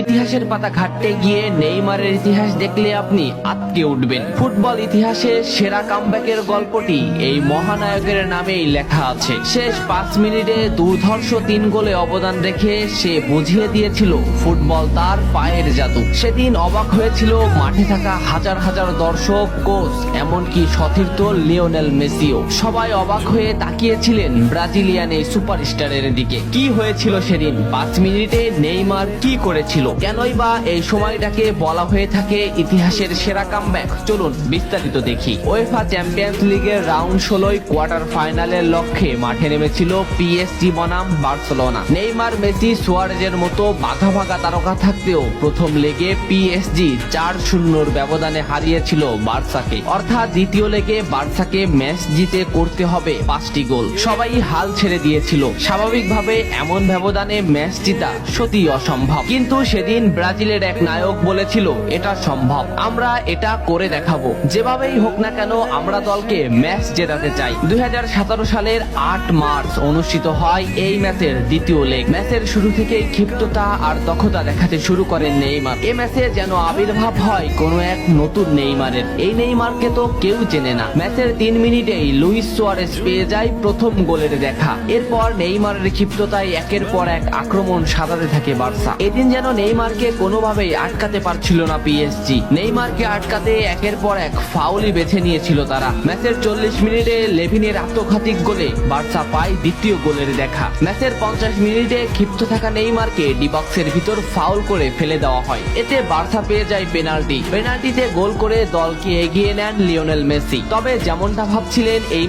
ইতিহাসের পাতা ঘাটতে গিয়ে নেইমারের ইতিহাস দেখলে আপনি আঁতকে উঠবেন। ফুটবল ইতিহাসে সেরা কামব্যাকের গল্পটি এই মহানায়কের নামেই লেখা আছে। শেষ 5 মিনিটে দুর্ধর্ষ 3 গোলে অবদান রেখে সে বুঝিয়ে দিয়েছিল ফুটবল তার পায়ের জাদু। সেদিন অবাক হয়েছিল মাঠে থাকা হাজার হাজার দর্শক, কোচ, এমনকি সতীর্থ লিওনেল মেসিও। সবাই অবাক হয়ে তাকিয়েছিলেন ব্রাজিলিয়ান এই সুপারস্টারের দিকে। কি হয়েছিল সেদিন? 5 মিনিটে নেইমার কি করেছিল? কেনই বা এই সময়টাকে বলা হয়ে থাকে ইতিহাসের সেরা কামব্যাক? চলুন বিস্তারিত দেখি। উয়েফা চ্যাম্পিয়ন্স লিগের রাউন্ড 16 কোয়ার্টার ফাইনালের লক্ষ্যে মাঠে নেমেছিল পিএসজি বনাম বার্সেলোনা। নেইমার, মেসি, সুয়ারেজের মতো বাঘা বাঘা তারকা থাকতেও প্রথম লেগে পিএসজি 4-0 ব্যবধানে হারিয়েছিল বার্সাকে। অর্থাৎ দ্বিতীয় লেগে বার্সাকে ম্যাচ জিতে করতে হবে 5টি গোল। সবাই হাল ছেড়ে দিয়েছিল। স্বাভাবিকভাবে এমন ব্যবধানে ম্যাচ জিতা সত্যিই অসম্ভব, কিন্তু সেদিন ব্রাজিলের এক নায়ক বলেছিল এটা সম্ভব, আমরা এটা করে দেখাবো। যেভাবেই হোক না কেন আমরা দলকে ম্যাচ জেতাতে চাই। 2017 সালের 8 মার্চ অনুষ্ঠিত হয় এই ম্যাচের দ্বিতীয় লেগ। ম্যাচের শুরু থেকেই ক্ষিপ্ততা আর দক্ষতা দেখাতে শুরু করেন নেইমার। এই ম্যাচে যেন আবির্ভাব হয় কোনো এক নতুন নেইমারের। এই নেইমারকে তো কেউ চেনে না। ম্যাচের 3 মিনিটেই লুইস সুয়ারেজ পেয়ে যায় প্রথম গোলের দেখা। এরপর নেইমারের ক্ষিপ্ততায় একের পর এক আক্রমণ সাজাতে থাকে বার্সা। এদিন যেন নেইমারকে কোনোভাবেই আটকাতে পারছিল না পিএসজি। নেইমারকে আটকাতে একের পর এক ফাউলই বেছে নিয়েছিল তারা। ম্যাচের 40 মিনিটে লেভিনের আত্মঘাতিক গোলে বার্সা পায় দ্বিতীয় গোলের দেখা। ম্যাচের 50 মিনিটে ক্ষিপ্ত থাকা নেইমারকে ডি বক্সের ভিতর ফাউল করে ফেলে দেওয়া হয়। এতে বার্সা পেয়ে যায় পেনাল্টিতে গোল করে দলকে এগিয়ে নেন লিওনেল মেসি। তবে যেমনটা ভাবছিলেন এই